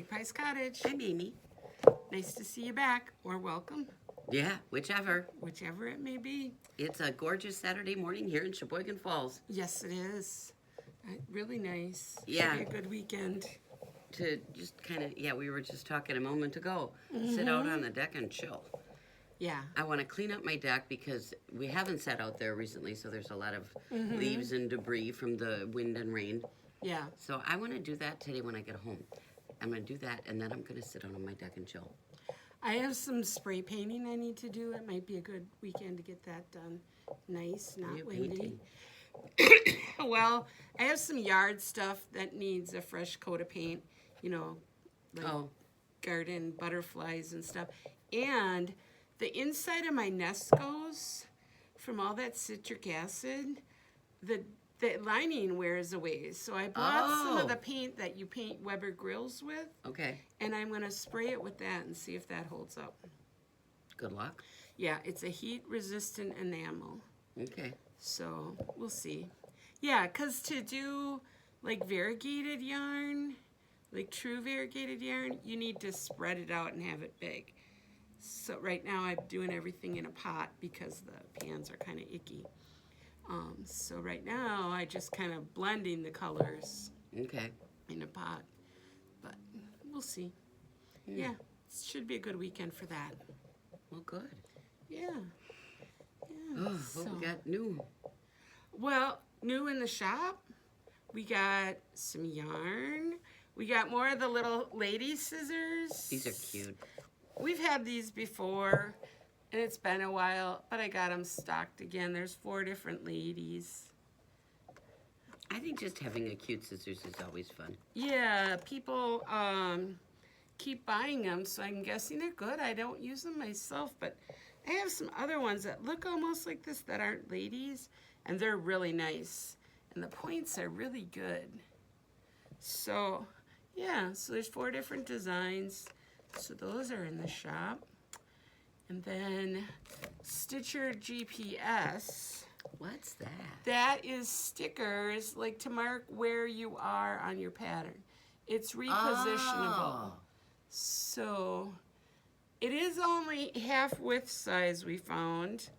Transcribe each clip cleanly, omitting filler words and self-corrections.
Magpies Cottage. I'm Amy. Nice to see you back, or welcome, Yeah, whichever. whichever it may be. It's a gorgeous Saturday morning here in Sheboygan Falls. Yes, it is. Really nice. Yeah. Should be a good weekend. To just kind of, we were just talking a moment ago. Sit out on the deck and chill. Yeah. I want to clean up my deck because we haven't sat out there recently, so there's a lot of leaves and debris from the wind and rain. Yeah. So I want to do that today when I get home. I'm going to do that, and then I'm going to sit out on my deck and chill. I have some spray painting I need to do. It might be a good weekend to get that done. Nice, What are not you windy. painting? Well, I have some yard stuff that needs a fresh coat of paint, like garden butterflies and stuff. And the inside of my Nescos, from all that citric acid, the lining wears away. So I bought some of the paint that you paint Weber grills with. Okay. And I'm going to spray it with that and see if that holds up. Good luck. Yeah, it's a heat-resistant enamel. Okay. So we'll see. Yeah, because to do like variegated yarn, like true variegated yarn, you need to spread it out and have it big. So right now I'm doing everything in a pot because the pans are kind of icky. So right now I just kind of blending the colors Okay. in a pot. But we'll see. Yeah, it should be a good weekend for that. Well, good. Yeah. Oh, what we got new? Well, new in the shop, we got some yarn. We got more of the little lady scissors. These are cute. We've had these before, and it's been a while, but I got them stocked again. There's 4 different ladies. I think just having a cute scissors is always fun. Yeah, people keep buying them, so I'm guessing they're good. I don't use them myself, but I have some other ones that look almost like this that aren't ladies, and they're really nice. And the points are really good. So, yeah, so there's 4 different designs. So those are in the shop. And then Stitcher GPS. What's that? That is stickers, like to mark where you are on your pattern. It's repositionable. Oh. So it is only half width size we found.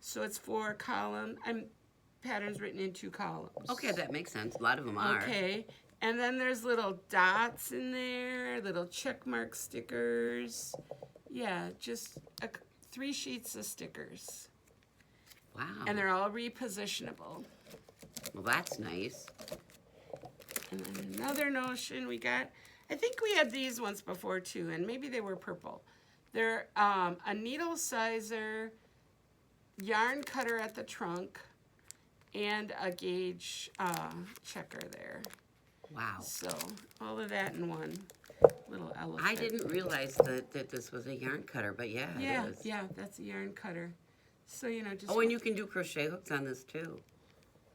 So it's 4 column, patterns written in 2 columns. Okay, that makes sense. A lot of them are. Okay, and then there's little dots in there, little check mark stickers. Yeah, just 3 sheets of stickers. Wow. And they're all repositionable. Well, that's nice. And then another notion we got, I think we had these ones before too, and maybe they were purple. They're a needle sizer, yarn cutter at the trunk, and a gauge checker there. Wow. So all of that in one little elephant. I didn't realize that this was a yarn cutter, but yeah, it is. Yeah, that's a yarn cutter. So, just... Oh, and you can do crochet hooks on this too.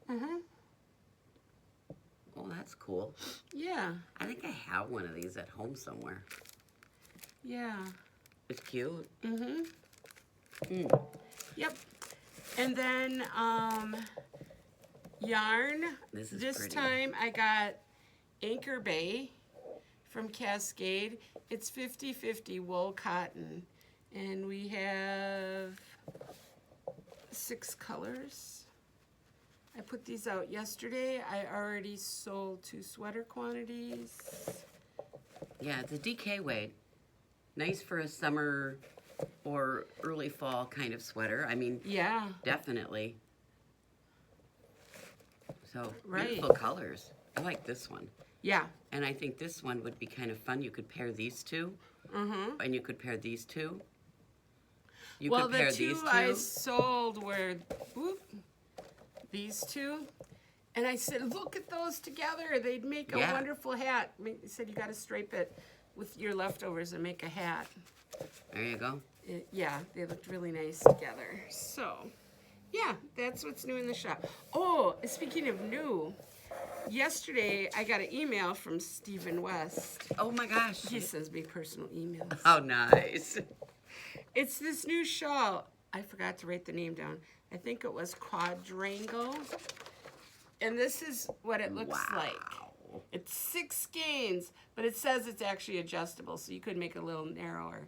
Oh, that's cool. Yeah. I think I have one of these at home somewhere. Yeah. It's cute. Yep. And then yarn. This pretty. Time I got Anchor Bay from Cascade. It's 50-50 wool cotton. And we have 6 colors. I put these out yesterday. I already sold 2 sweater quantities. Yeah, it's a DK weight. Nice for a summer or early fall kind of sweater. I mean, Yeah. definitely. So, Right. beautiful colors. I like this one. Yeah. And I think this one would be kind of fun. You could pair these 2. And you could pair these 2. You Well, could pair the 2 these 2. I sold were these 2. And I said, look at those together. They'd make a wonderful hat. They said you got to stripe it with your leftovers and make a hat. There you go. Yeah, they looked really nice together. So, yeah, that's what's new in the shop. Oh, speaking of new, yesterday I got an email from Stephen West. Oh my gosh. He sends me personal emails. Oh, nice. It's this new shawl. I forgot to write the name down. I think it was Quadrangle. And this is what it looks like. Wow. It's 6 skeins, but it says it's actually adjustable, so you could make it a little narrower.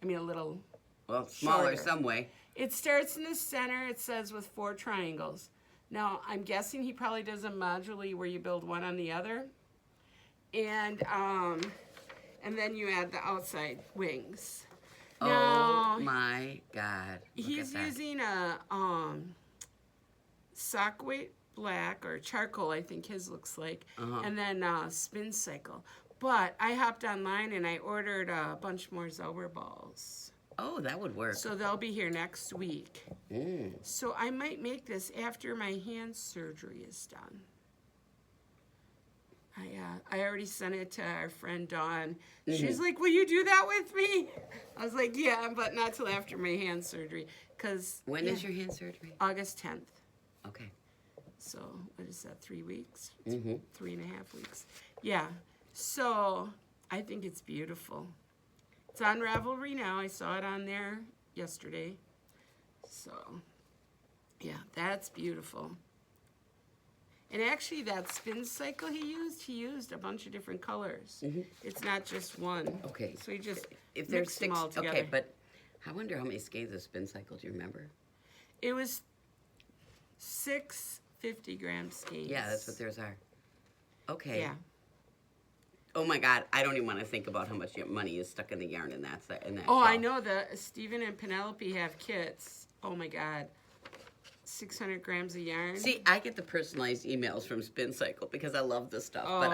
I mean, a little Well, smaller shorter. some way. It starts in the center, it says, with 4 triangles. Now, I'm guessing he probably does them modularly where you build one on the other. And then you add the outside wings. Now, Oh my God. Look he's at that. using a sock weight black or charcoal, I think his looks like, and then spin cycle. But I hopped online and I ordered a bunch more Zauber balls. Oh, that would work. So they'll be here next week. Mm. So I might make this after my hand surgery is done. I already sent it to our friend Dawn. She's like, will you do that with me? I was like, yeah, but not till after my hand surgery. When is your hand surgery? August 10th. Okay. So what is that, 3 weeks? Mm-hmm. 3.5 weeks. Yeah. So I think it's beautiful. It's on Ravelry now. I saw it on there yesterday. So yeah, that's beautiful. And actually that spin cycle he used a bunch of different colors. It's not just one. Okay. So he just If there's mixed them 6, all together. okay, but I wonder how many skeins of spin cycle do you remember? It was 6 50-gram skeins. Yeah, that's what theirs are. Okay. Yeah. Oh my God, I don't even want to think about how much money is stuck in the yarn in that Oh, shawl. I know Stephen and Penelope have kits. Oh my God. 600 grams of yarn. See, I get the personalized emails from Spin Cycle because I love this stuff, but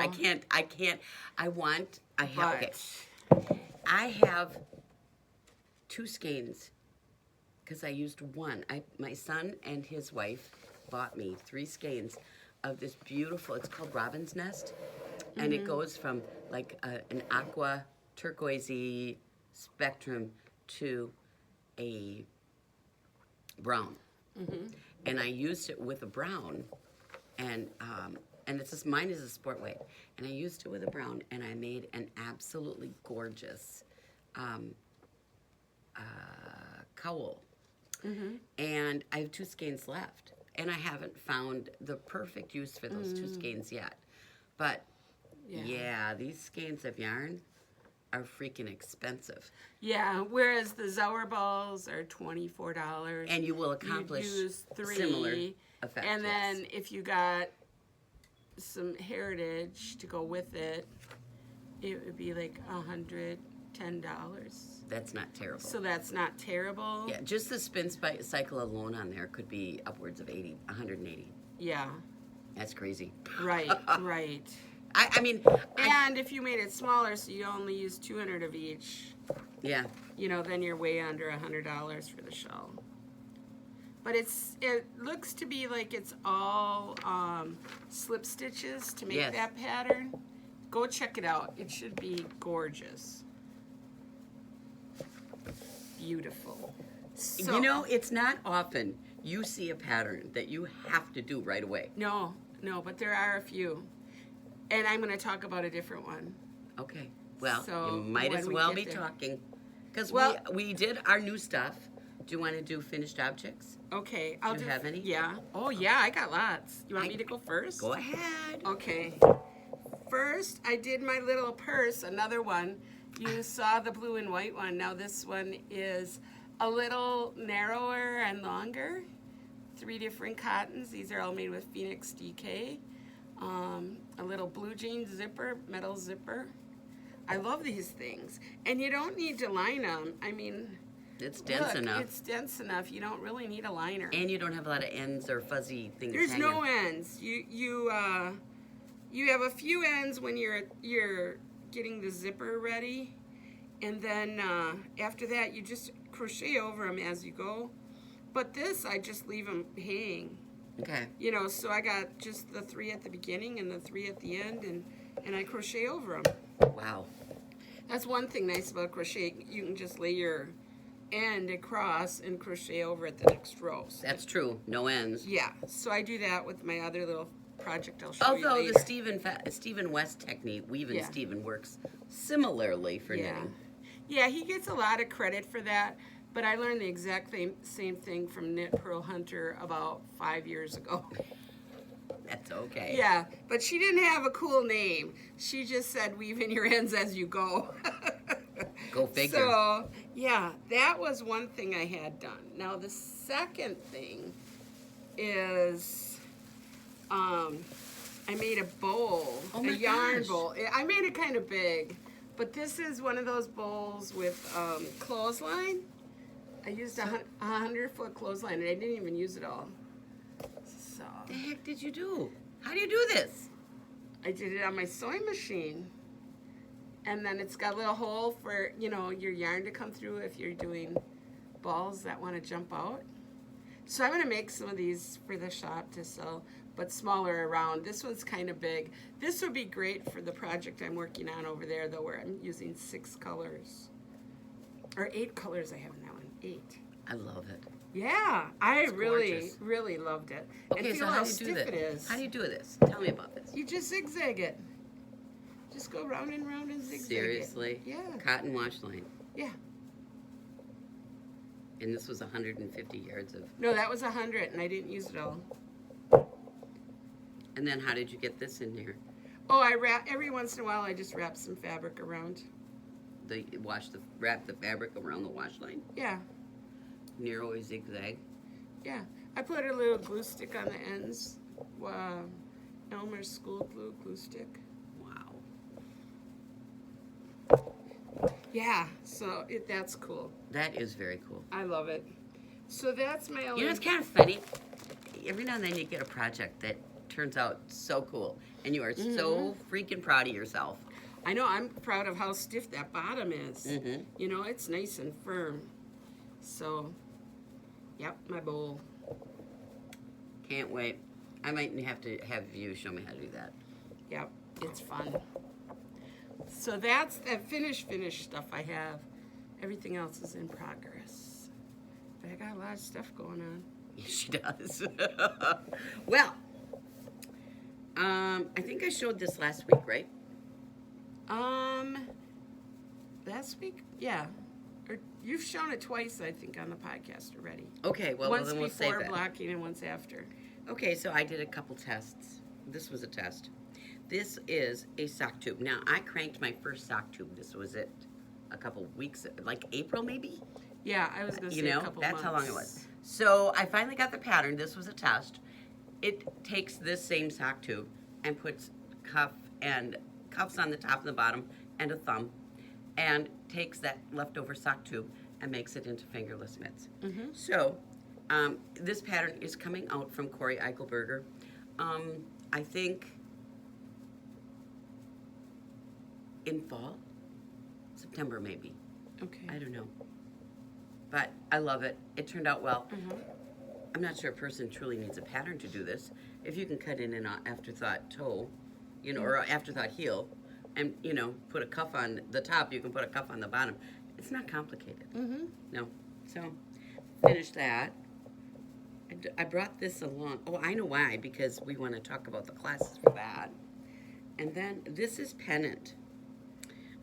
I have 2 skeins because I used one. My son and his wife bought me 3 skeins of this beautiful, it's called Robin's Nest, and it goes from like an aqua turquoisey spectrum to a brown. And I used it with a brown, and mine is a sport weight, and I used it with a brown, and I made an absolutely gorgeous cowl. And I have 2 skeins left, and I haven't found the perfect use for those 2 skeins yet. But yeah, these skeins of yarn are freaking expensive. Yeah, whereas the Zauber balls are $24. And you will accomplish You use 3, similar effect. and then yes. if you got some heritage to go with it, it would be like $110. That's not terrible. So that's not terrible. Yeah, just the spin cycle alone on there could be upwards of 180. Yeah, That's crazy. right, right. I mean, And if you made it smaller, so you only use 200 of each, yeah. you know, then you're way under $100 for the shawl. But it looks to be like it's all slip stitches to make Yes. that pattern. Go check it out. It should be gorgeous. Beautiful. So, You know, it's not often you see a pattern that you have to do right away. No, but there are a few. And I'm going to talk about a different one. Okay. Well, So, you might when as we well get be there. talking. Because Well- we did our new stuff. Do you want to do finished objects? Okay. I'll Do you have any? Yeah. Oh, yeah, I got lots. You want me to go first? Go ahead. Okay. First, I did my little purse, another one. You saw the blue and white one. Now this one is a little narrower and longer. 3 different cottons. These are all made with Phoenix DK. A little blue jean zipper, metal zipper. I love these things. And you don't need to line them. I mean, It's dense look, enough. it's dense enough. You don't really need a liner. And you don't have a lot of ends or fuzzy things There's hanging. no ends. You have a few ends when you're getting the zipper ready, and then after that you just crochet over them as you go. But this I just leave them hang. Okay. You know, so I got just the 3 at the beginning and the 3 at the end, and I crochet over them. Wow. That's one thing nice about crochet. You can just lay your end across and crochet over at the next row. That's true. No ends. Yeah, so I do that with my other little project I'll show you Although later. the Stephen West technique, Weave and Yeah. Stephen, works similarly for knitting. Yeah, he gets a lot of credit for that, but I learned the exact same thing from Knit Pearl Hunter about 5 years ago. That's okay. Yeah, but she didn't have a cool name. She just said weave in your ends as you go. Go figure. So, yeah, that was one thing I had done. Now, the second thing is I made a bowl, Oh a my yarn gosh. bowl. I made it kind of big, but this is one of those bowls with clothesline. I used a 100-foot clothesline, and I didn't even use it all. So What the heck did you do? How do you do this? I did it on my sewing machine. And then it's got a little hole for, you know, your yarn to come through if you're doing balls that want to jump out. So I'm going to make some of these for the shop to sell, but smaller around. This one's kind of big. This would be great for the project I'm working on over there, though, where I'm using 6 colors. Or 8 colors I have in that one. 8. I love it. Yeah, I It's really, gorgeous. really loved it. Okay, and so feel how how do you do stiff this? it is. How do you do this? Tell me about this. You just zigzag it. Just go round and round and zigzag Seriously? it. Yeah. Cotton wash line. Yeah. And this was 150 yards of. No, that was 100, and I didn't use it all. And then how did you get this in there? Oh, I wrap every once in a while. I just wrap some fabric around. Wrap the fabric around the wash line. Yeah, Narrow zigzag. yeah. I put a little glue stick on the ends. Elmer's school glue stick. Wow. Yeah, so that's cool. That is very cool. I love it. So that's my only. You know, it's kind of funny. Every now and then you get a project that turns out so cool, and you are so freaking proud of yourself. I know. I'm proud of how stiff that bottom is. Mm-hmm. You know, it's nice and firm. So, yep, my bowl. Can't wait. I might have to have you show me how to do that. Yep, it's fun. So that's that finished stuff I have. Everything else is in progress. But I got a lot of stuff going on. Yes, she does. Well, I think I showed this last week, right? Last week? Yeah. Or you've shown it twice, I think, on the podcast already. Okay, well, Once then we'll save before it. blocking and once after. Okay, so I did a couple tests. This was a test. This is a sock tube. Now, I cranked my first sock tube. This was it a couple weeks, like April maybe? Yeah, I was going to say You know, a couple that's months. how long it was. So I finally got the pattern. This was a test. It takes this same sock tube and puts cuffs on the top and the bottom and a thumb, and takes that leftover sock tube and makes it into fingerless mitts. Mm-hmm. So this pattern is coming out from Corey Eichelberger. I think in fall, September maybe. Okay. I don't know. But I love it. It turned out well. Mm-hmm. I'm not sure a person truly needs a pattern to do this. If you can cut in an afterthought toe, you know, or an afterthought heel, and, you know, put a cuff on the top, you can put a cuff on the bottom. It's not complicated. Mm-hmm. No. So, finished that. I brought this along. Oh, I know why, because we want to talk about the classes for that. And then this is Pennant.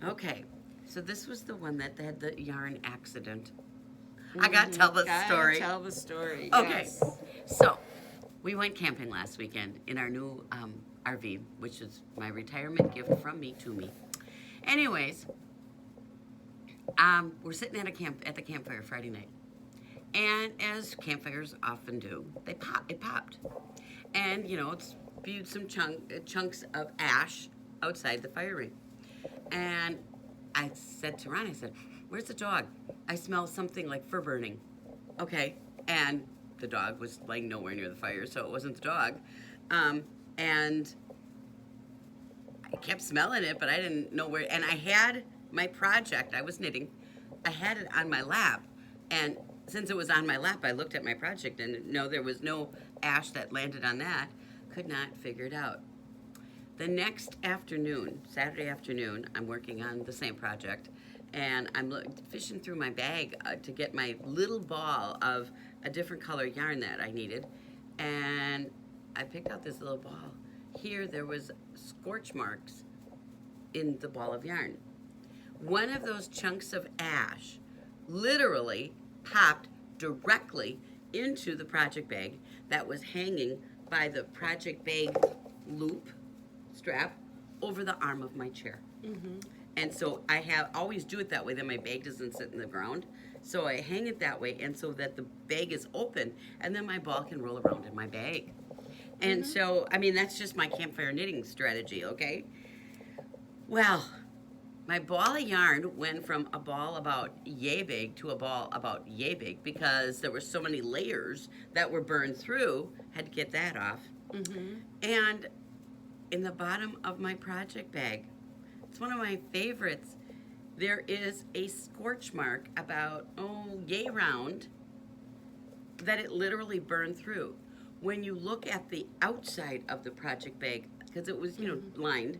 Okay, so this was the one that had the yarn accident. I got to tell the story. Tell the story. Okay, Yes. so we went camping last weekend in our new RV, which is my retirement gift from me to me. Anyways, we're sitting at the campfire Friday night, and as campfires often do, it popped, and you know it spewed some chunks of ash outside the fire ring, and I said to Ron, I said, "Where's the dog? I smell something like fur burning." Okay, and the dog was like nowhere near the fire, so it wasn't the dog. And I kept smelling it, but I didn't know where. And I had my project, I was knitting, I had it on my lap. And since it was on my lap, I looked at my project, and no, there was no ash that landed on that. Could not figure it out. The next afternoon, Saturday afternoon, I'm working on the same project, and I'm fishing through my bag to get my little ball of a different color yarn that I needed, and I picked out this little ball. Here there was scorch marks in the ball of yarn. One of those chunks of ash literally popped directly into the project bag that was hanging by the project bag loop strap over the arm of my chair. And so I always do it that way, that my bag doesn't sit in the ground. So I hang it that way, and so that the bag is open, and then my ball can roll around in my bag. And so, I mean, that's just my campfire knitting strategy, okay? Well, my ball of yarn went from a ball about yay big to a ball about yay big because there were so many layers that were burned through. Had to get that off. And in the bottom of my project bag, it's one of my favorites, there is a scorch mark about, yay round that it literally burned through. When you look at the outside of the project bag, because it was, lined,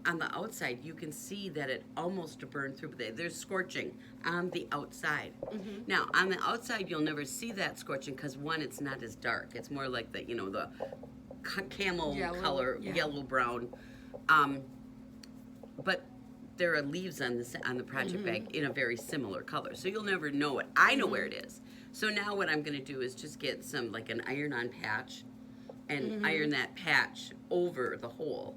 on the outside, you can see that it almost burned through. There's scorching on the outside. Now, on the outside, you'll never see that scorching because, one, it's not as dark. It's more like the, the camel color, yellow-brown. But there are leaves on the project bag in a very similar color. So you'll never know it. I know where it is. So now what I'm going to do is just get some, like an iron-on patch and iron that patch over the hole.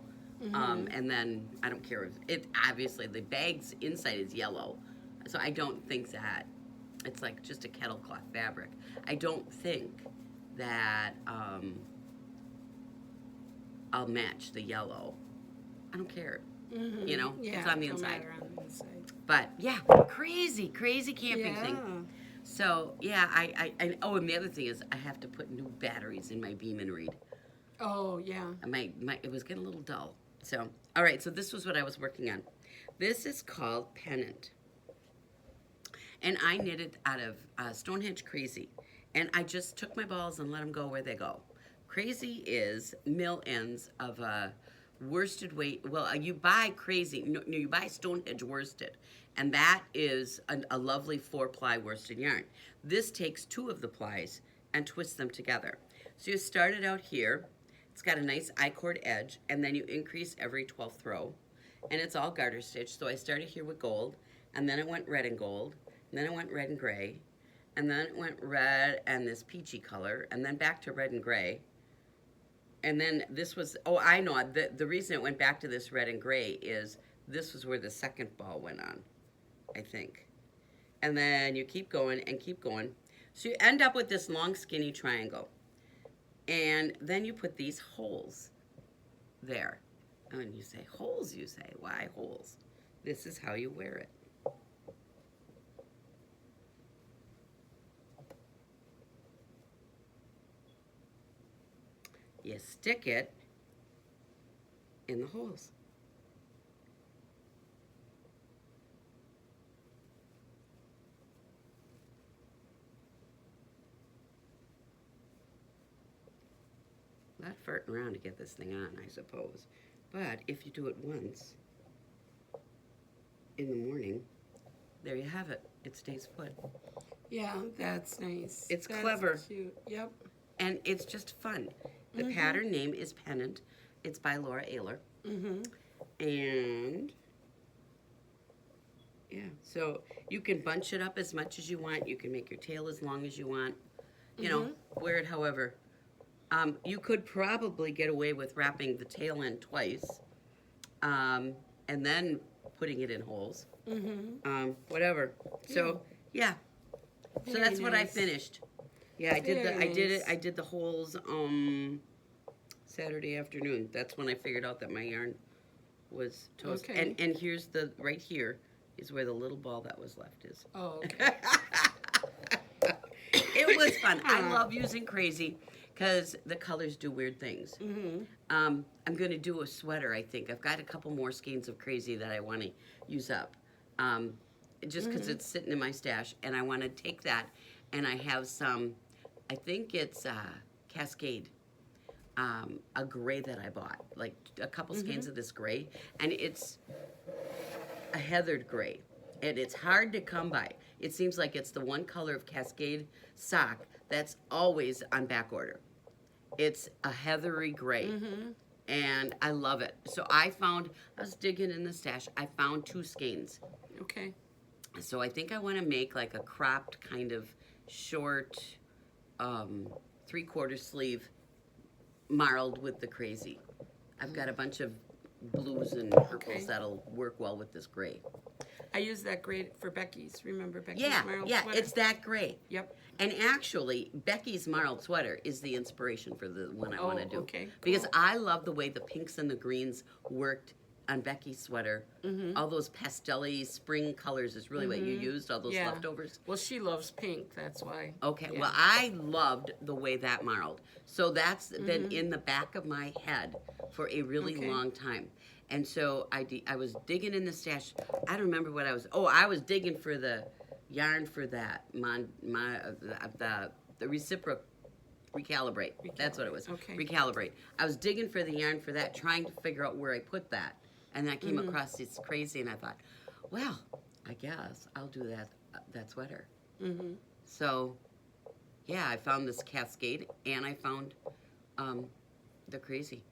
And then I don't care if obviously the bag's inside is yellow, so I don't think that it's like just a kettle cloth fabric. I don't think that I'll match the yellow. I don't care. It's on the inside. But yeah, crazy camping thing. So yeah, I and the other thing is I have to put new batteries in my Beam and Read. Oh yeah. It was getting a little dull. So, all right, so this was what I was working on. This is called Pennant. And I knitted out of Stonehenge Crazy. And I just took my balls and let them go where they go. Crazy is mill ends of a worsted weight. Well, you buy Crazy, no, you buy Stonehenge worsted. And that is a lovely 4-ply worsted yarn. This takes 2 of the plies and twists them together. So you start it out here. It's got a nice I-cord edge, and then you increase every 12th row. And it's all garter stitch, so I started here with gold, and then it went red and gold, and then it went red and gray, and then it went red and this peachy color, and then back to red and gray. And then this was, I know, the reason it went back to this red and gray is this was where the second ball went on, I think. And then you keep going and keep going. So you end up with this long skinny triangle. And then you put these holes there. And you say, holes, you say. Why holes? This is how you wear it. You stick it in the holes. A lot farting around to get this thing on, I suppose. But if you do it once in the morning, there you have it. It stays put. Yeah, that's nice. It's that's clever. Cute. Yep. And it's just fun. The pattern name is Pennant. It's by Laura Ayler. And yeah, so you can bunch it up as much as you want. You can make your tail as long as you want. You know, wear it however. You could probably get away with wrapping the tail end twice, and then putting it in holes. Whatever. So yeah. So that's what I finished. Yeah, I did the holes Saturday afternoon. That's when I figured out that my yarn was toast. Okay. And here's right here is where the little ball that was left is. Oh, okay. It was fun. I love using Crazy because the colors do weird things. I'm going to do a sweater, I think. I've got a couple more skeins of Crazy that I want to use up. Just because it's sitting in my stash. And I want to take that, and I have some, I think it's Cascade, a gray that I bought. Like a couple skeins of this gray. And it's a heathered gray. And it's hard to come by. It seems like it's the one color of Cascade sock that's always on back order. It's a heathery gray. And I love it. So I was digging in the stash, I found 2 skeins. Okay. So I think I want to make like a cropped kind of short 3/4 3/4 sleeve marled with the crazy. I've got a bunch of blues and purples Okay. that'll work well with this gray. I use that gray for Becky's. Remember Becky's Yeah, marled yeah, sweater? it's that gray. Yep. And actually, Becky's marled sweater is the inspiration for the one I want to do. Okay. Because Cool. I love the way the pinks and the greens worked on Becky's sweater. All those pastel-y spring colors is really what you used, all those Yeah. leftovers. Well, she loves pink. That's why. Okay, Yeah. well, I loved the way that marled. So that's been in the back of my head for a really Okay. long time. And so I was digging in the stash. I don't remember what I was digging for the yarn for that, the reciprocal, recalibrate. That's what it was. Okay. Recalibrate. I was digging for the yarn for that, trying to figure out where I put that. And I came across this crazy, and I thought, well, I guess I'll do that sweater. So, yeah, I found this cascade, and I found the crazy.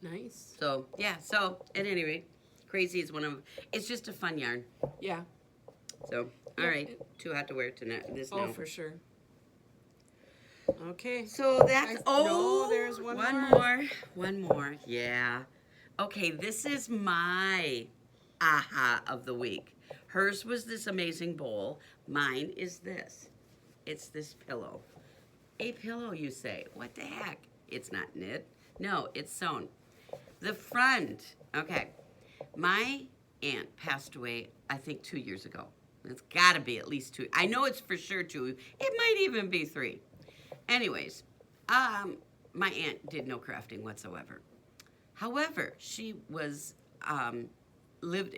Nice. So, yeah, so at any rate, crazy is it's just a fun yarn. Yeah. So, all right, too hot to wear tonight. Oh, now. for sure. Okay. So that's no, there's one more. Yeah. Okay, this is my aha of the week. Hers was this amazing bowl. Mine is this. It's this pillow. A pillow, you say? What the heck? It's not knit. No, it's sewn. The front. Okay. My aunt passed away, I think, 2 years ago. It's got to be at least 2. I know it's for sure 2. It might even be 3. Anyways, my aunt did no crafting whatsoever. However, she was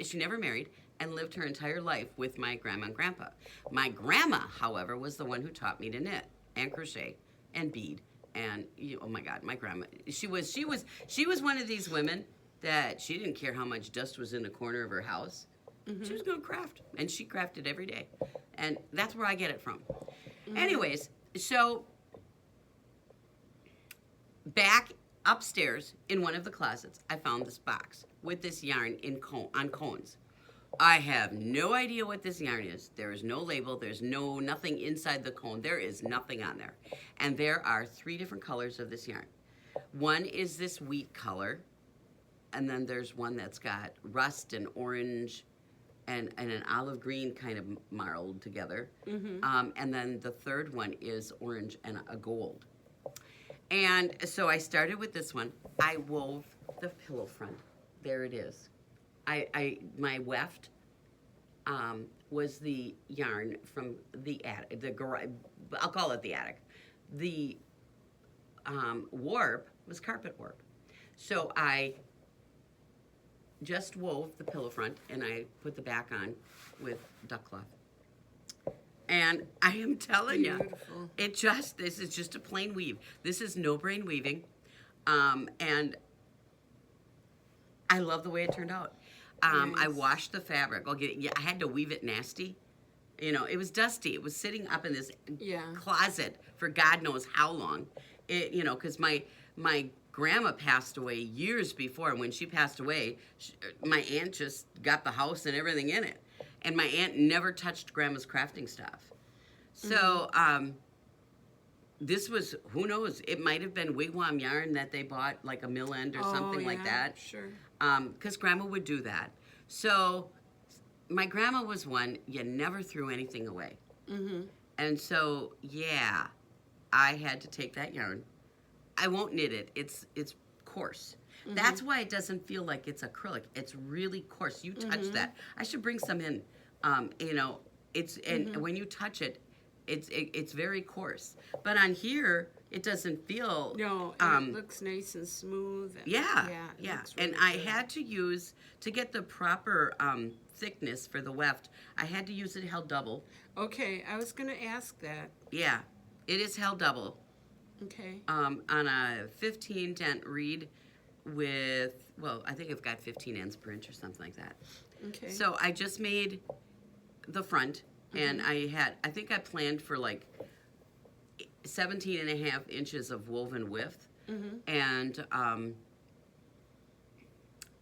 she never married and lived her entire life with my grandma and grandpa. My grandma, however, was the one who taught me to knit and crochet and bead. And oh my God, my grandma, she was one of these women that she didn't care how much dust was in the corner of her house. She was going to craft, and she crafted every day. And that's where I get it from. Anyways, so back upstairs in one of the closets, I found this box with this yarn on cones. I have no idea what this yarn is. There is no label. There's nothing inside the cone. There is nothing on there. And there are 3 different colors of this yarn. One is this wheat color, and then there's one that's got rust and orange and an olive green kind of marled together. And then the third one is orange and a gold. And so I started with this one. I wove the pillow front. There it is. My weft was the yarn from the attic, the garage. I'll call it the attic. The warp was carpet warp. So I just wove the pillow front and I put the back on with duck cloth. And I am telling you, this is just a plain weave. This is no brain weaving. And I love the way it turned out. I washed the fabric. I had to weave it nasty. You know, it was dusty. It was sitting up in this closet for God knows how long. Because my grandma passed away years before. And when she passed away, my aunt just got the house and everything in it. And my aunt never touched Grandma's crafting stuff. So this was, who knows, it might have been wigwam yarn that they bought, like a mill end or something like that. Sure. Because Grandma would do that. So my grandma was one, you never threw anything away. And so, yeah, I had to take that yarn. I won't knit it. It's coarse. That's why it doesn't feel like it's acrylic. It's really coarse. You touch that. I should bring some in. And when you touch it, it's very coarse. But on here, it doesn't feel. No, it looks nice and smooth. And, yeah. Really And I had to use, to get the proper thickness for the weft, I had to use it held double. Okay, I was going to ask that. Yeah, it is held double. Okay. On a 15 dent reed with, I think I've got 15 ends per inch or something like that. Okay. So I just made the front, and I think I planned for like 17 and a half inches of woven width. And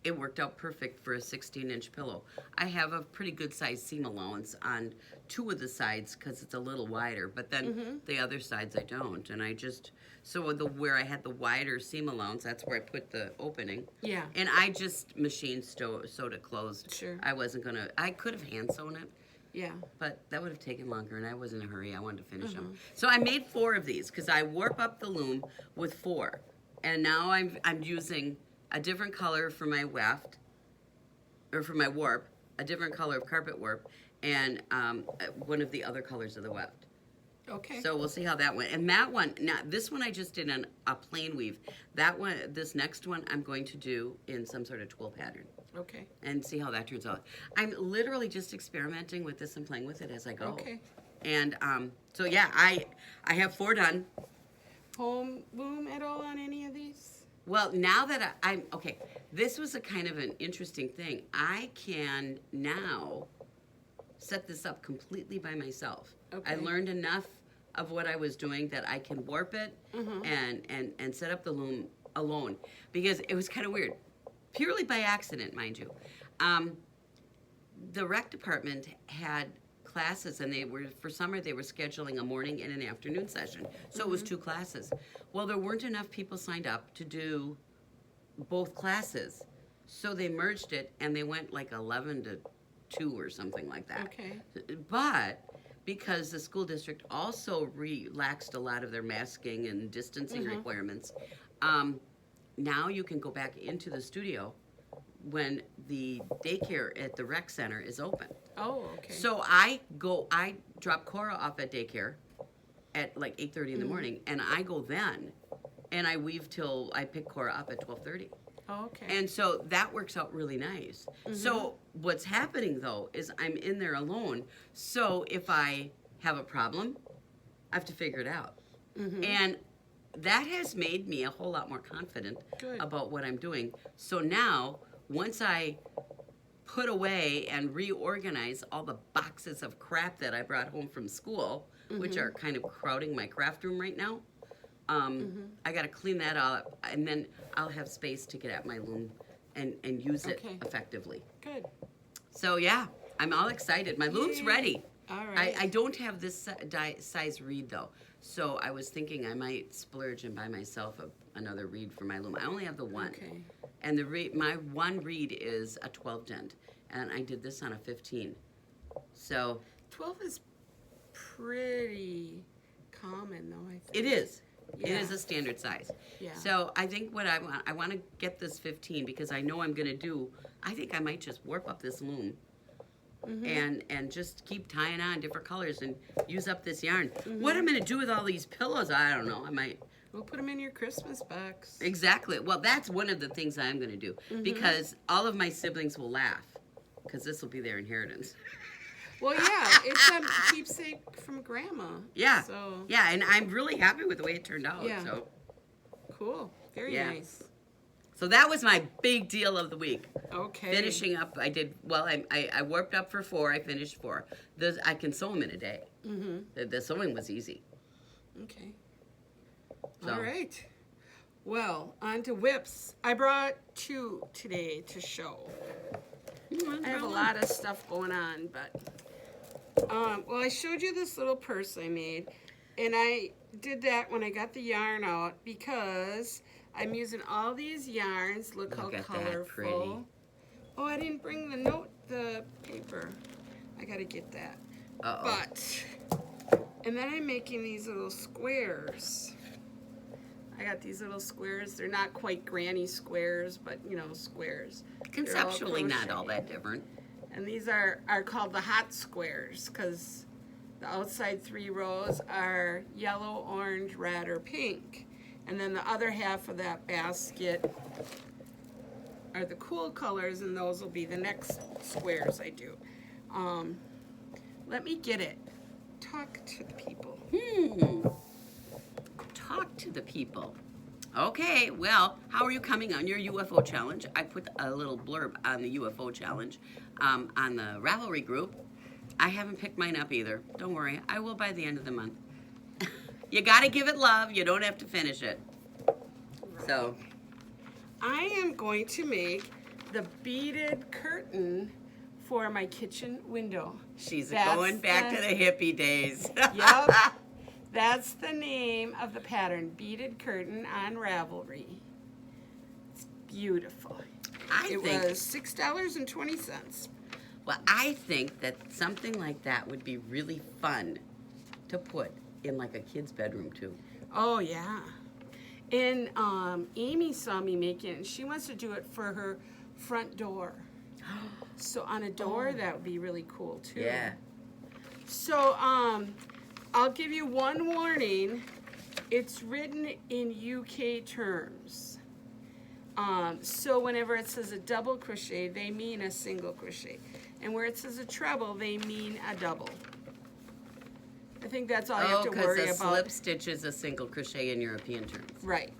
it worked out perfect for a 16-inch pillow. I have a pretty good sized seam allowance on 2 of the sides because it's a little wider, but then the other sides I don't. And I just, so where I had the wider seam allowance, that's where I put the opening. Yeah. And I just machine sewed it closed. Sure. I wasn't gonna, I could have hand sewn it, Yeah. but that would have taken longer, and I was in a hurry. I wanted to finish them. So I made 4 of these because I warp up the loom with 4, and now I'm using a different color for my weft, or for my warp, a different color of carpet warp, and one of the other colors of the weft. Okay. So we'll see how that went. And that one, now this one I just did in a plain weave. That one, this next one, I'm going to do in some sort of twill pattern. Okay. And see how that turns out. I'm literally just experimenting with this and playing with it as I go. Okay. And so yeah, I have 4 done. Home loom at all on any of these? Well, now that I'm okay, this was a kind of an interesting thing. I can now set this up completely by myself. Okay. I learned enough of what I was doing that I can warp it and set up the loom alone, because it was kind of weird, purely by accident, mind you. The rec department had classes, and for summer they were scheduling a morning and an afternoon session, so it was 2 classes. Well, there weren't enough people signed up to do both classes, so they merged it, and they went like 11 to 2 or something like that. Okay. But because the school district also relaxed a lot of their masking and distancing requirements, now you can go back into the studio when the daycare at the rec center is open. Oh, okay. So I drop Cora off at daycare at like 8:30 in the morning, and I go then, and I weave till I pick Cora up at 12:30. Oh, okay. And so that works out really nice. So what's happening though is I'm in there alone. So if I have a problem, I have to figure it out. And that has made me a whole lot more confident about what I'm doing. So now, once I put away and reorganize all the boxes of crap that I brought home from school, which are kind of crowding my craft room right now, I got to clean that all up, and then I'll have space to get at my loom and use it effectively. Good. So yeah, I'm all excited. My loom's ready. All right. I don't have this size reed though, so I was thinking I might splurge and buy myself another reed for my loom. I only have the one. Okay. And my one reed is a 12 dent, and I did this on a 15. So 12 is pretty common, though, I think. it is. Yeah. It is a standard size. Yeah. So I think what I want to get this 15 because I know I'm going to do, I think I might just warp up this loom and just keep tying on different colors and use up this yarn. What I'm going to do with all these pillows, I don't know. I might... We'll put them in your Christmas box. Exactly. Well, that's one of the things I'm going to do because all of my siblings will laugh because this will be their inheritance. Well, yeah, it's a keepsake from Grandma. Yeah. So Yeah, and I'm really happy with the way it turned out. Yeah. So cool. Very nice. So that was my big deal of the week. Okay. Finishing up, I did, well, I warped up for 4, I finished 4. I can sew them in a day. The sewing was easy. Okay. So. All right. Well, on to whips. I brought 2 today to show. I have a lot of stuff going on, but well, I showed you this little purse I made, and I did that when I got the yarn out because I'm using all these yarns. Look how at that, colorful. pretty. Oh, I didn't bring the paper. I gotta get that. But, and then I'm making these little squares. I got these little squares. They're not quite granny squares, but you know, squares. Conceptually not all crochet. that different. And these are called the hot squares because the outside 3 rows are yellow, orange, red, or pink. And then the other half of that basket are the cool colors, and those will be the next squares I do. Let me get it. Talk to the people. Talk to the people. Okay, well, how are you coming on your UFO challenge? I put a little blurb on the UFO challenge on the Ravelry group. I haven't picked mine up either. Don't worry, I will by the end of the month. You gotta give it love. You don't have to finish it. So, I am going to make the beaded curtain for my kitchen window. She's That's going back to the hippie days. Yep. That's the name of the pattern, Beaded Curtain on Ravelry. It's beautiful. It was $6.20. Well, I think that something like that would be really fun to put in like a kid's bedroom too. Oh yeah. And Amy saw me making it, and she wants to do it for her front door. So on a door, that would be really cool too. Yeah. So I'll give you one warning. It's written in UK terms. So whenever it says a double crochet, they mean a single crochet. And where it says a treble, they mean a double. I think that's all you have to worry because a about. slip stitch is a single crochet in European terms. Right.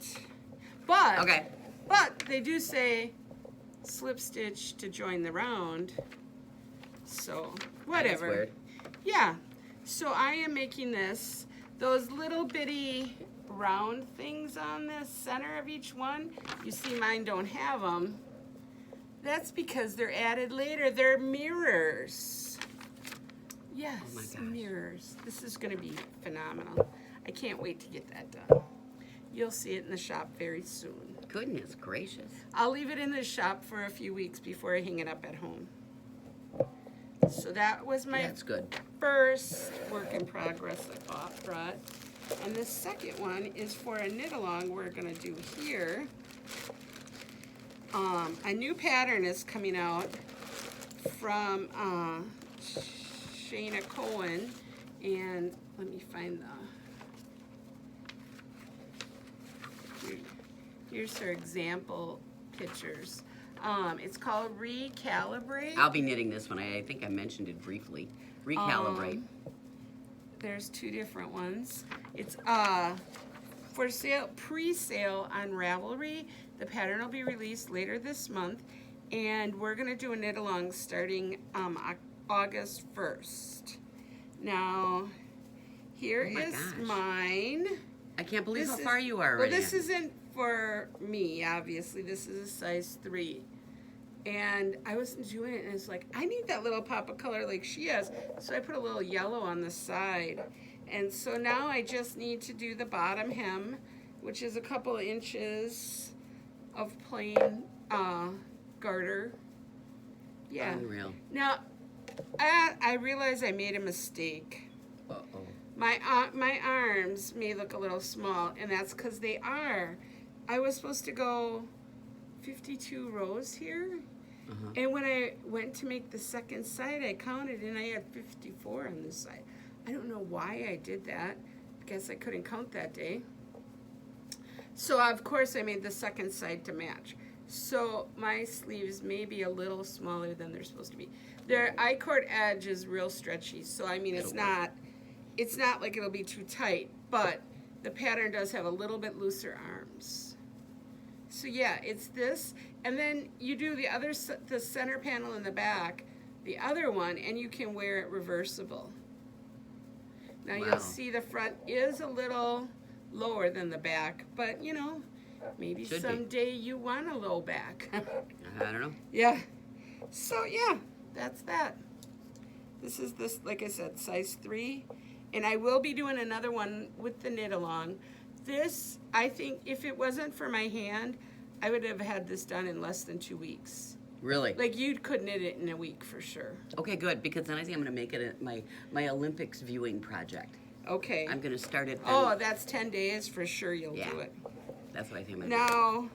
But Okay. But they do say slip stitch to join the round. So whatever. That's weird. Yeah. So I am making this. Those little bitty round things on the center of each one, you see mine don't have them. That's because they're added later. They're mirrors. Yes, Oh my gosh. mirrors. This is going to be phenomenal. I can't wait to get that done. You'll see it in the shop very soon. Goodness gracious. I'll leave it in the shop for a few weeks before I hang it up at home. So that was my That's good. first work in progress I brought. And the second one is for a knit along we're going to do here. A new pattern is coming out from Shayna Cohen, and let me find here's her example pictures. It's called Recalibrate. I'll be knitting this one. I think I mentioned it briefly. Recalibrate. There's two different ones. It's for sale, pre-sale on Ravelry. The pattern will be released later this month, and we're gonna do a knit along starting August 1st. Now, here Oh my is gosh. mine. I can't believe how This far is- you are Well, already. this isn't for me, obviously. This is a size 3. And I wasn't doing it, and it's like, I need that little pop of color like she has. So I put a little yellow on the side. And so now I just need to do the bottom hem, which is a couple inches of plain garter. Yeah. Unreal. Now, I realize I made a mistake. Uh-oh. My arms may look a little small, and that's because they are. I was supposed to go 52 rows here, Uh-huh. and when I went to make the second side, I counted, and I had 54 on this side. I don't know why I did that. I guess I couldn't count that day. So, of course, I made the second side to match. So my sleeves may be a little smaller than they're supposed to be. Their I-cord edge is real stretchy, so I mean it's not like it'll be too tight, but the pattern does have a little bit looser arms. So yeah, it's this, and then you do the center panel in the back, the other one, and you can wear it reversible. Now Wow. you'll see the front is a little lower than the back, but you know, maybe Should be. someday you want a low back. I don't know. Yeah. So yeah, that's that. This is this, like I said, size 3. And I will be doing another one with the knit along. This, I think, if it wasn't for my hand, I would have had this done in less than 2 weeks. Really? Like you could knit it in a week for sure. Okay, good, because then I think I'm going to make it my Olympics viewing project. Okay. I'm going to start it then. Oh, that's 10 days for sure you'll Yeah. do it. That's what I think I'm going to do. Now,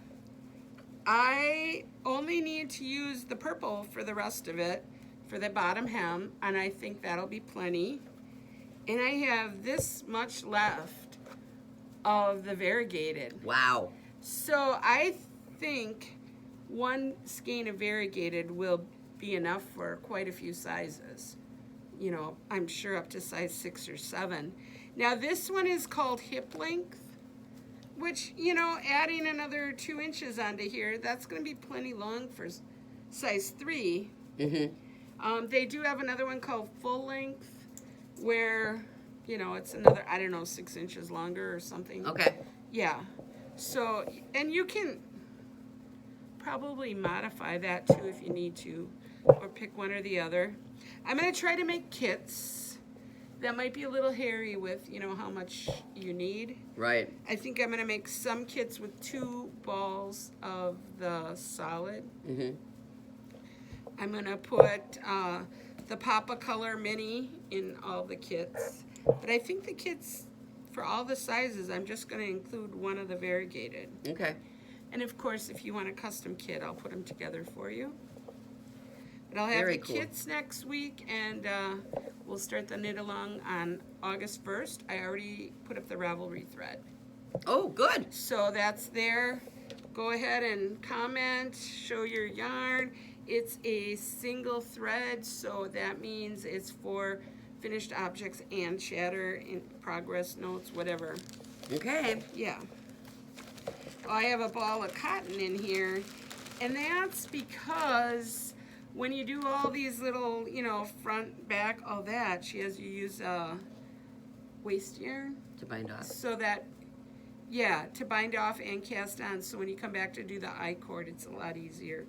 I only need to use the purple for the rest of it, for the bottom hem, and I think that'll be plenty. And I have this much left of the variegated. Wow. So I think one skein of variegated will be enough for quite a few sizes. You know, I'm sure up to size 6 or 7. Now this one is called hip length, which, you know, adding another 2 inches onto here, that's going to be plenty long for size 3. Mm-hmm. They do have another one called full length, where, you know, it's another, I don't know, 6 inches longer or something. Okay. Yeah. So, and you can probably modify that too if you need to, or pick one or the other. I'm going to try to make kits. That might be a little hairy with, you know, how much you need. Right. I think I'm going to make some kits with 2 balls of the solid. Mm-hmm. I'm going to put the Papa Color Mini in all the kits. But I think the kits, for all the sizes, I'm just going to include one of the variegated. Okay. And of course, if you want a custom kit, I'll put them together for you. But I'll have Very the cool. kits next week, and we'll start the knit along on August 1st. I already put up the Ravelry thread. Oh, good. So that's there. Go ahead and comment, show your yarn. It's a single thread, so that means it's for finished objects and chatter, in progress notes, whatever. Okay. Yeah. I have a ball of cotton in here, and that's because when you do all these little, you know, front, back, all that, she has you use waste yarn To bind off. so that, yeah, to bind off and cast on. So when you come back to do the I-cord, it's a lot easier.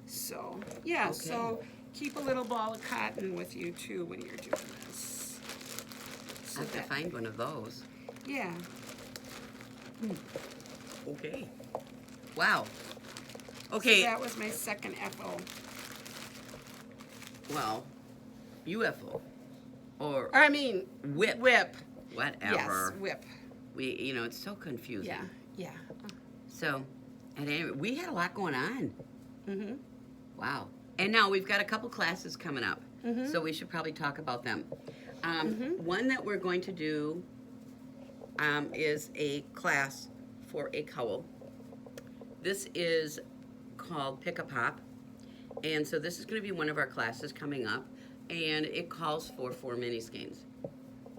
So, yeah, Okay. so keep a little ball of cotton with you, too, when you're doing this. So I have to that- find one of those. yeah. Okay. Wow. So Okay. that was my second FO. Well, UFO or I mean, whip. whip. Whatever. Yes, whip. We, it's so confusing. Yeah, yeah. So, at any rate, we had a lot going on. Mm-hmm. Wow. And now we've got a couple classes coming up, Mhm. so we should probably talk about them. One that we're going to do is a class for a cowl. This is called Pick a Pop, and so this is going to be one of our classes coming up, and it calls for 4 mini skeins.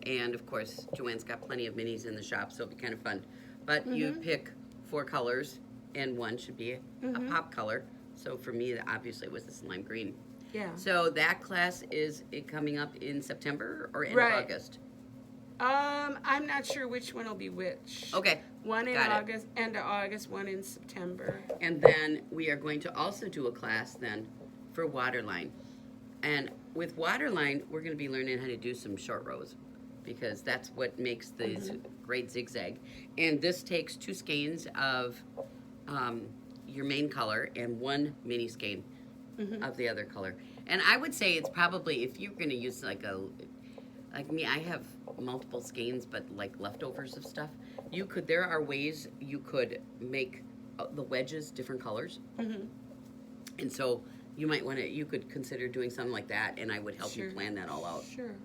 And of course, Joanne's got plenty of minis in the shop, so it'll be kind of fun. But you pick 4 colors, and one should be a pop color. So for me, obviously, it was the slime green. Yeah. So that class is it coming up in September or in Right. August? I'm not sure which one will be which. Okay. One in got it. August, end of August, one in September. And then we are going to also do a class then for waterline. And with waterline, we're going to be learning how to do some short rows because that's what makes these great zigzag. And this takes 2 skeins of your main color and 1 mini skein of the other color. And I would say it's probably, if you're going to use like me, I have multiple skeins, but like leftovers of stuff. There are ways you could make the wedges different colors. And so you could consider doing something like that, and I would help you Sure. plan that all out. Sure.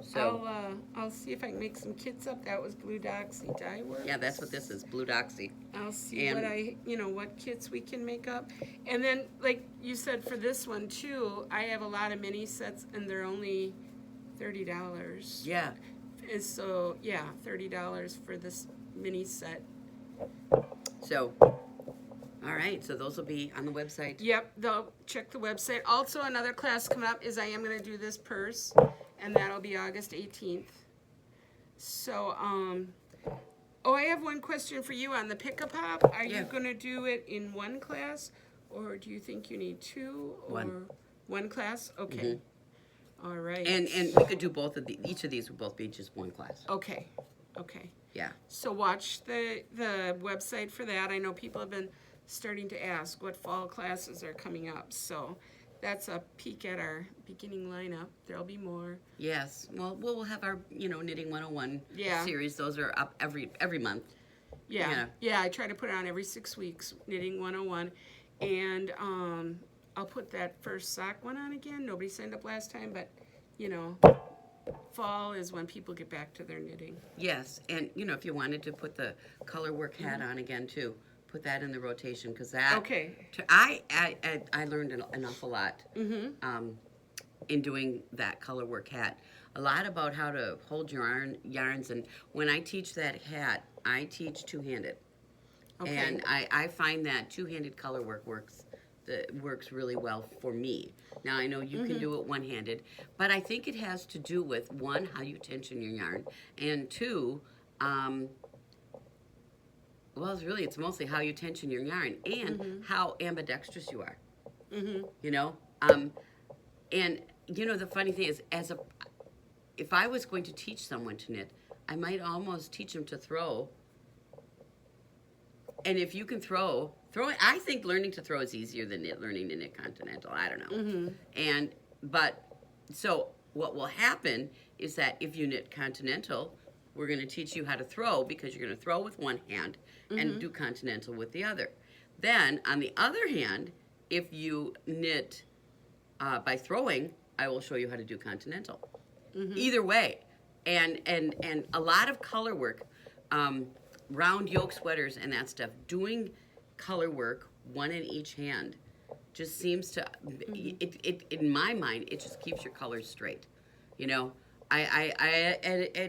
So, I'll see if I can make some kits up. That was Blue Doxy Dye Works. yeah, that's what this is, Blue Doxy. I'll see And- what kits we can make up. And then, like you said, for this one too, I have a lot of mini sets, and they're only $30. Yeah. And so, yeah, $30 for this mini set. So, all right, so those will be on the website. Yep, they'll check the website. Also, another class coming up is I am going to do this purse, and that'll be August 18th. So, I have one question for you on the Pick-a-Pop. Are Yeah. you going to do it in one class, or do you think you need 2? Or One. One class? Okay. All right. And we could do both of each of these would both be just one class. Okay. Okay. Yeah. So watch the website for that. I know people have been starting to ask what fall classes are coming up. So that's a peek at our beginning lineup. There'll be more. Yes. Well, we'll have our, Knitting 101 Yeah. series. Those are up every month. Yeah. Yeah, I try to put it on every 6 weeks, Knitting 101. And I'll put that first sock one on again. Nobody signed up last time, but, fall is when people get back to their knitting. Yes, and if you wanted to put the color work hat on again too, put that in the rotation because that. Okay. I learned an awful lot in doing that color work hat. A lot about how to hold your yarns, and when I teach that hat, I teach two-handed, Okay. and I find that two-handed color work works really well for me. Now, I know you can do it one-handed, but I think it has to do with, 1, how you tension your yarn, and 2, Well, it's mostly how you tension your yarn and how ambidextrous you are. You know, and you know the funny thing is, if I was going to teach someone to knit, I might almost teach them to throw. And if you can throw, I think learning to throw is easier than learning to knit continental. I don't know. So what will happen is that if you knit continental, we're going to teach you how to throw because you're going to throw with one hand and do continental with the other. Then, on the other hand, if you knit by throwing, I will show you how to do continental. Either way. And a lot of color work, round yoke sweaters and that stuff, doing color work, one in each hand, just seems to, it in my mind, it just keeps your colors straight. You know, I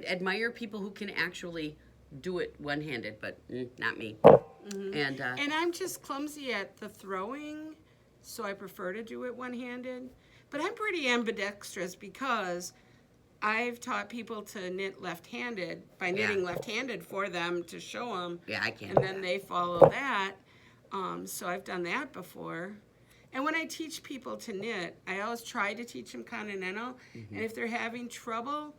admire people who can actually do it one-handed, but not me. And I'm just clumsy at the throwing, so I prefer to do it one-handed. But I'm pretty ambidextrous because I've taught people to knit left-handed by knitting left-handed for them to show them. Yeah, I can't. And then they follow that. So I've done that before. And when I teach people to knit, I always try to teach them continental. And if they're having trouble,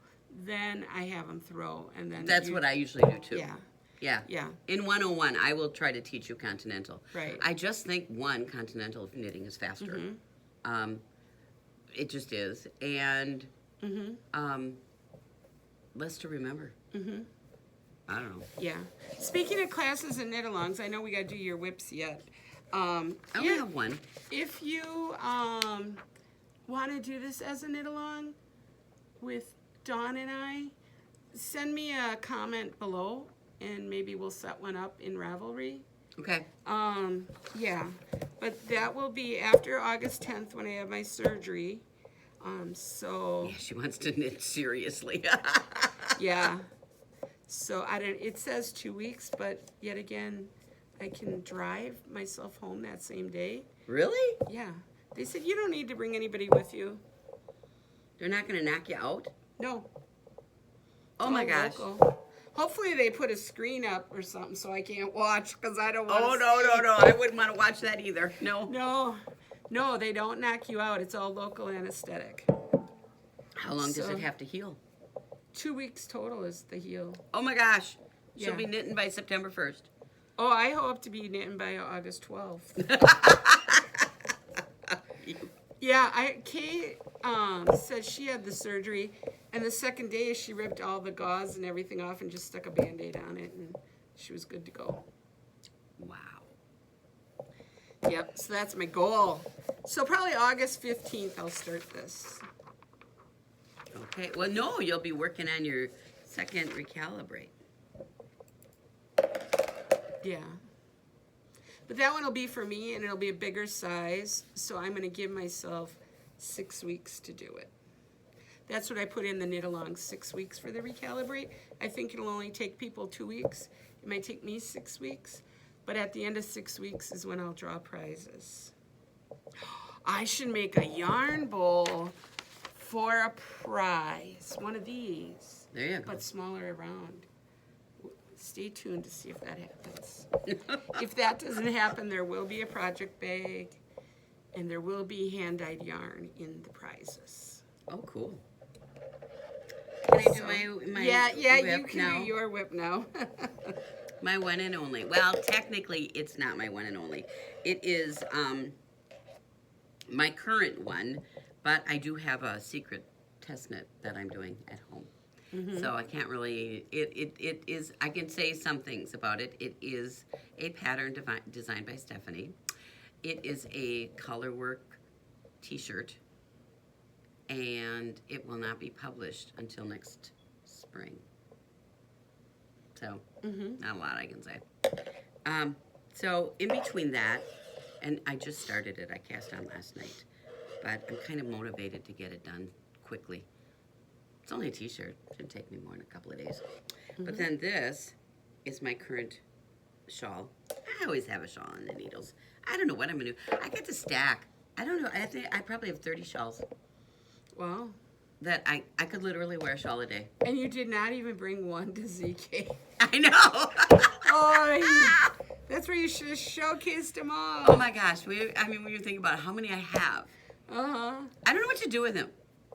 then I have them throw. And then that's what I usually do too. Yeah. In 101, I will try to teach you continental. Right. I just think continental knitting is faster. It just is, and less to remember. I don't know. Yeah. Speaking of classes and knit-alongs, I know we got to do your whips yet. I only have one. If you want to do this as a knit-along with Dawn and I, send me a comment below, and maybe we'll set one up in Ravelry. Okay. Yeah, but that will be after August 10th when I have my surgery. So. Yeah, she wants to knit seriously. Yeah. So it says 2 weeks, but yet again, I can drive myself home that same day. Really? Yeah. They said you don't need to bring anybody with you. They're not going to knock you out? No. Oh my gosh. Local. Hopefully they put a screen up or something so I can't watch because I don't want to. Oh, no. I wouldn't want to watch that either. No, they don't knock you out. It's all local anesthetic. How long does it have to heal? 2 weeks total is the heal. Oh my gosh. She'll Yeah. be knitting by September 1st. Oh, I hope to be knitting by August 12th. Yeah, Kay said she had the surgery, and the second day she ripped all the gauze and everything off and just stuck a Band-Aid on it, and she was good to go. Wow. Yep, so that's my goal. So probably August 15th I'll start this. Okay. Well, no, you'll be working on your second recalibrate. Yeah. But that one will be for me, and it'll be a bigger size, so I'm going to give myself 6 weeks to do it. That's what I put in the knit-along, 6 weeks for the recalibrate. I think it'll only take people 2 weeks. It might take me 6 weeks, but at the end of 6 weeks is when I'll draw prizes. I should make a yarn bowl for a prize, one of these. There you go. But smaller around. Stay tuned to see if that happens. If that doesn't happen, there will be a project bag, and there will be hand-dyed yarn in the prizes. Oh, cool. Can I do my Yeah, whip you can now? do your whip now. My one and only. Well, technically, it's not my one and only. It is my current one, but I do have a secret test knit that I'm doing at home. So I can't really, it is, I can say some things about it. It is a pattern designed by Stephanie. It is a color work t-shirt, and it will not be published until next spring. So, not a lot I can say. So in between that, and I just started it, I cast on last night, but I'm kind of motivated to get it done quickly. It's only a t-shirt. Shouldn't take me more than a couple of days. But then this is my current shawl. I always have a shawl on the needles. I don't know what I'm going to do. I get to stack. I don't know. I think I probably have 30 shawls. Wow. that I could literally wear a shawl a day. And you did not even bring one to ZK. I know. Oh, that's where you should have showcased them all. Oh my gosh. When you think about how many I have, Uh-huh. I don't know what to do with them.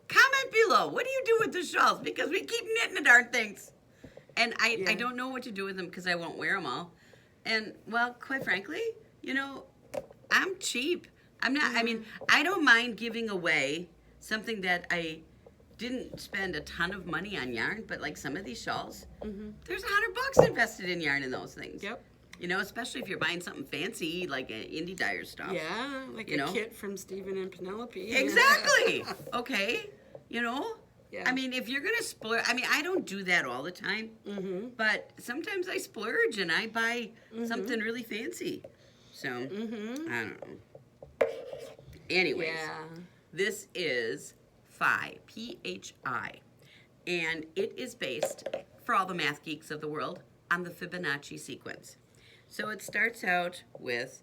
Comment below. What do you do with the shawls? Because we keep knitting the darn things. And I don't know what to do with them because I won't wear them all. And, well, quite frankly, you know, I'm cheap. I'm not, I mean, I don't mind giving away something that I didn't spend a ton of money on yarn, but like some of these shawls, there's $100 invested in yarn in those things. Yep. You know, especially if you're buying something fancy like indie dyer stuff. Yeah, like You a know? kit from Stephen and Penelope. Exactly. Okay. You know? Yeah. I mean, if you're going to splurge, I mean, I don't do that all the time, but sometimes I splurge and I buy something really fancy. So, I don't know. Anyways, this is Phi, P-H-I, and it is based, for all the math geeks of the world, on the Fibonacci sequence. So it starts out with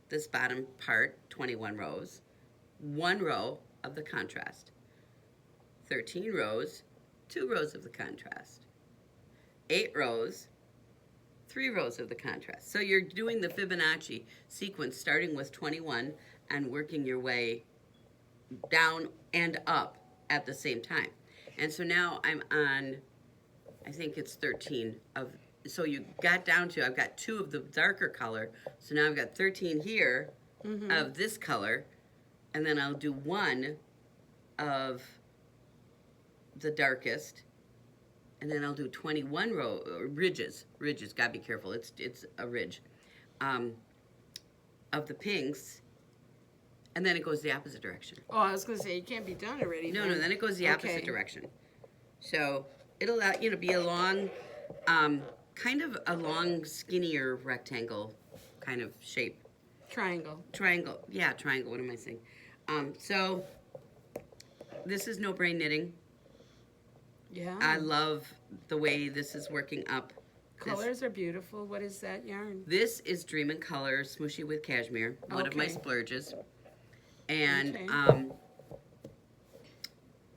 this bottom part, 21 rows, 1 row of the contrast, 13 rows, 2 rows of the contrast, 8 rows, 3 rows of the contrast. So you're doing the Fibonacci sequence starting with 21 and working your way down and up at the same time. And so now I'm on, I think it's 13 of, so you got down to, I've got 2 of the darker color, so now I've got 13 here of this color, and then I'll do 1 of the darkest, and then I'll do 21 ridges, gotta be careful, it's a ridge, of the pinks, and then it goes the opposite direction. Oh, I was going to say, you can't be done already. No, then it goes the opposite direction. So it'll, be a long, kind of a long, skinnier rectangle kind of shape. Triangle. Yeah, triangle, what am I saying? So this is no brain knitting. Yeah. I love the way this is working up. Colors are beautiful. What is that yarn? This is Dream in Colors, Smooshy with Cashmere, one of my splurges. And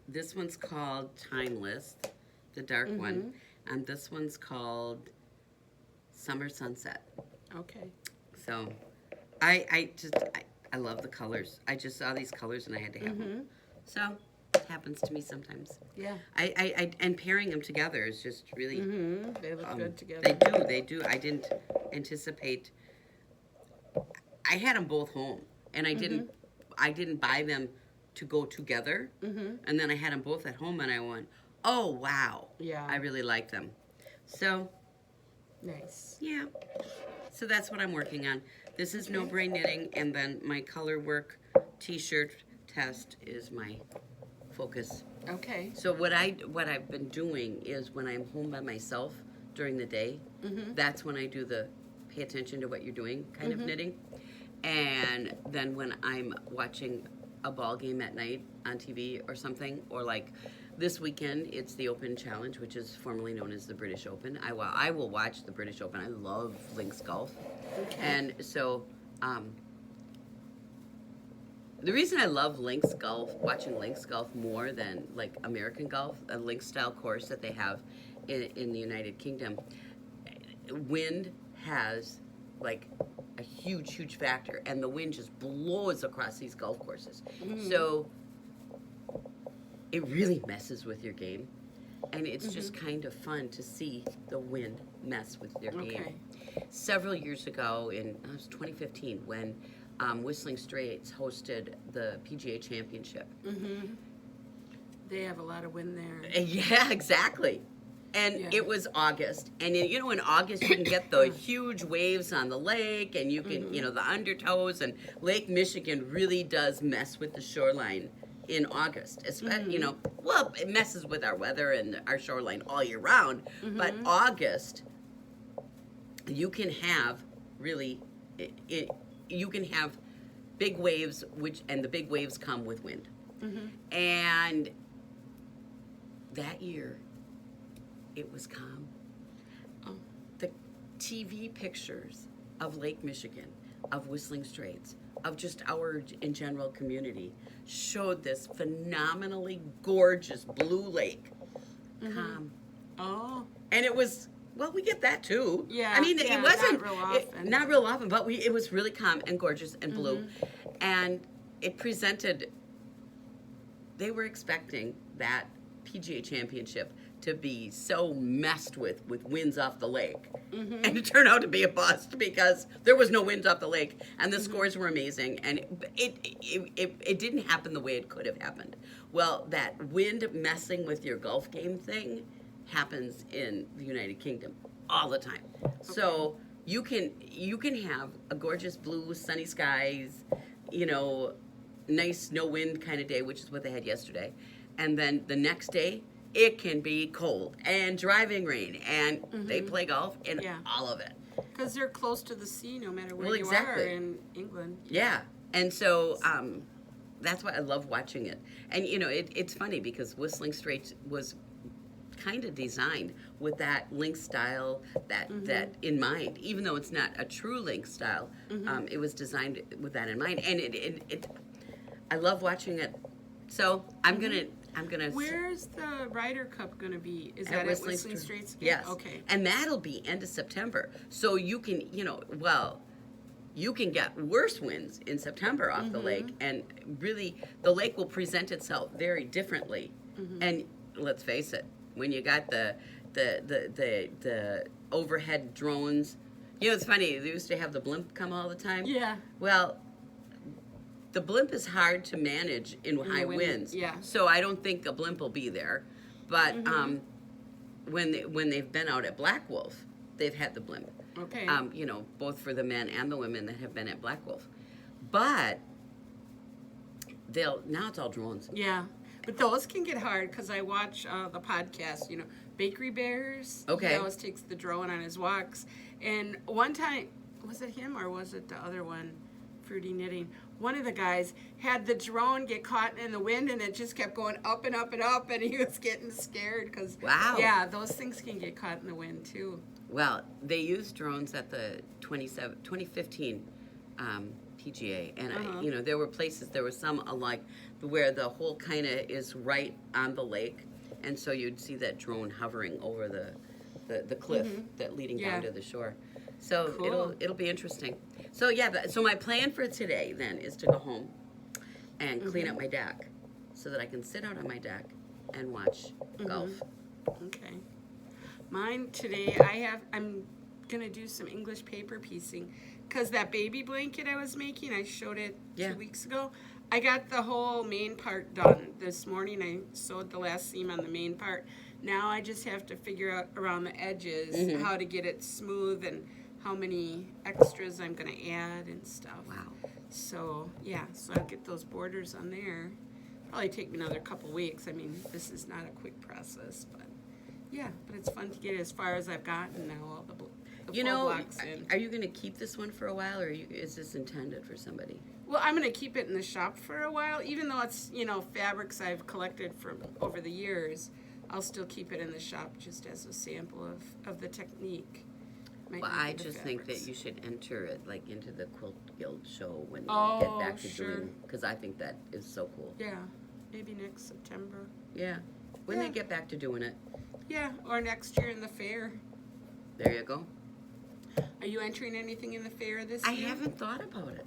this one's called Timeless, the dark one, and this one's called Summer Sunset. Okay. So I love the colors. I just saw these colors and I had to have them. So it happens to me sometimes. Yeah. And pairing them together is just really. They look good together. They do. I didn't anticipate. I had them both home, and I didn't buy them to go together. And then I had them both at home, and I went, oh wow, Yeah. I really like them. So Nice. yeah, so that's what I'm working on. This is no brain knitting, and then my color work t-shirt test is my focus. Okay. So what I've been doing is when I'm home by myself during the day, that's when I do the pay attention to what you're doing kind of knitting. And then when I'm watching a ball game at night on TV or something, or like this weekend, it's the Open Challenge, which is formerly known as the British Open. I will watch the British Open. I love links golf. Okay. And so the reason I love links golf, watching links golf more than like American golf, a links style course that they have in the United Kingdom, wind has like a huge factor, and the wind just blows across these golf courses. So it really messes with your game, and it's just kind of fun to see the wind mess with your game. Several years ago, it was 2015, when Whistling Straits hosted the PGA Championship. They have a lot of wind there. Yeah, exactly. And it was August. And you know, in August you can get the huge waves on the lake, and you can, you know, the undertows, and Lake Michigan really does mess with the shoreline in August. Especially, you know, well, it messes with our weather and our shoreline all year round. But August, you can have really, you can have big waves, and the big waves come with wind. And that year, it was calm. The TV pictures of Lake Michigan, of Whistling Straits, of just our in general community showed this phenomenally gorgeous blue lake. Oh. And it was, well, we get that too. Yeah, I mean, yeah, it wasn't not real often. not real often, but it was really calm and gorgeous and blue. And it presented, they were expecting that PGA championship to be so messed with winds off the lake. And it turned out to be a bust because there was no winds off the lake and the scores were amazing, and it didn't happen the way it could have happened. Well, that wind messing with your golf game thing happens in the United Kingdom all the time. So you can have a gorgeous blue sunny skies, you know, nice no wind kind of day, which is what they had yesterday. And then the next day it can be cold and driving rain, and they play golf in all of it. Because they're close to the sea no matter where Well, you exactly. are in England. Yeah. And so that's why I love watching it. And, you know, it's funny because Whistling Straits was kind of designed with that link style that in mind. Even though it's not a true link style, it was designed with that in mind. And it I love watching it. So I'm gonna. Where's the Ryder Cup gonna be? Is At that Whistling at Whistling Straits again? Yes. Okay. And that'll be end of September. So you can, you know, well, you can get worse winds in September off the lake, and really the lake will present itself very differently. And let's face it, when you got the overhead drones, you know, it's funny, they used to have the blimp come all the time. Yeah. Well, the blimp is hard to manage in high wind, winds. yeah. So I don't think a blimp will be there. But when they've been out at Black Wolf, they've had the blimp. Okay. You know, both for the men and the women that have been at Black Wolf. But now it's all drones. Yeah. But those can get hard because I watch the podcast, you know, Bakery Bears. Okay. He always takes the drone on his walks. And one time, was it him or was it the other one, Fruity Knitting? One of the guys had the drone get caught in the wind, and it just kept going up and up and up, and he was getting scared because, yeah, those things can get caught in the wind too. Well, they used drones at the 2015 PGA, and you know, there were places, there were some like where the hole kind of is right on the lake, and so you'd see that drone hovering over the cliff that leading down to the shore. So it'll be interesting. So yeah, so my plan for today then is to go home and clean up my deck so that I can sit out on my deck and watch golf. Okay. Mine today, I'm gonna do some English paper piecing because that baby blanket I was making, I showed it 2 weeks ago. I got the whole main part done this morning. I sewed the last seam on the main part. Now I just have to figure out around the edges how to get it smooth and how many extras I'm going to add and stuff. Wow. So, yeah, so I'll get those borders on there. Probably take me another couple weeks. I mean, this is not a quick process, but yeah, but it's fun to get as far as I've gotten now, all the You full know, blocks in. are you going to keep this one for a while, or is this intended for somebody? Well, I'm going to keep it in the shop for a while, even though it's, you know, fabrics I've collected from over the years. I'll still keep it in the shop just as a sample of the technique. Well, I just think that you should enter it like into the Quilt Guild show when you get back to doing, because I think that is so cool. Yeah, maybe next September. Yeah, when they get back to doing it. Yeah, or next year in the fair. There you go. Are you entering anything in the fair this I year? haven't thought about it.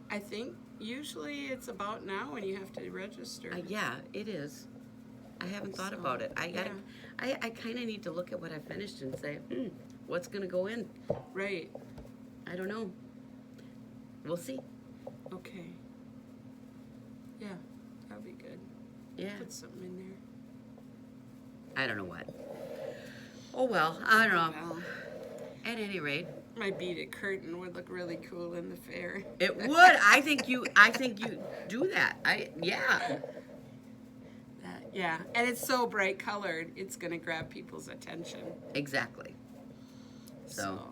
I think usually it's about now when you have to register. Yeah, it is. I haven't thought about it. I kind of need to look at what I finished and say, what's going to go in? Right. I don't know. We'll see. Okay. Yeah, that'll be good. Yeah. Put something in there. I don't know what. Oh, well, I don't know. Well, At any rate. my beaded curtain would look really cool in the fair. It would. I think you do that. Yeah, and it's so bright colored, it's going to grab people's attention. Exactly. So.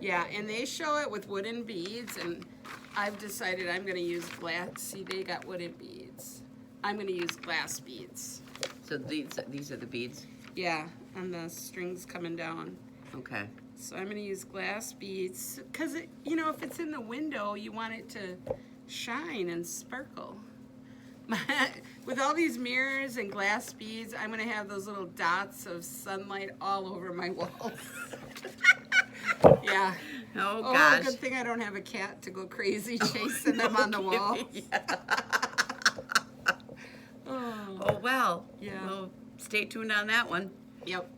Yeah, and they show it with wooden beads, and I've decided I'm going to use glass. See, they got wooden beads. I'm going to use glass beads. So these are the beads? Yeah, and the strings coming down. Okay. So I'm going to use glass beads because, you know, if it's in the window, you want it shine and sparkle. With all these mirrors and glass beads, I'm going to have those little dots of sunlight all over my walls. Yeah. Oh, Oh, gosh. good thing I don't have a cat to go crazy chasing them on the wall. Oh, well. Yeah. Well, stay tuned on that one. Yep.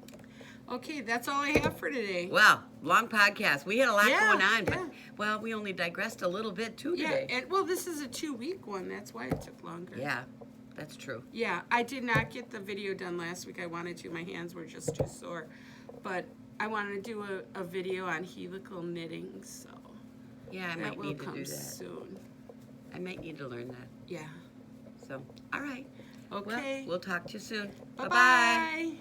Okay, that's all I have for today. Well, long podcast. We had a lot Yeah, going on, but, yeah. well, we only digressed a little bit, too, Yeah, today. and well, this is a 2-week one. That's why it took longer. Yeah, that's true. Yeah, I did not get the video done last week. I wanted to. My hands were just too sore. But I wanted to do a video on helical knitting, so Yeah, I that might will need to come do that. soon. I might need to learn that. Yeah. So, all right. Okay. Well, we'll talk to you soon. Bye-bye.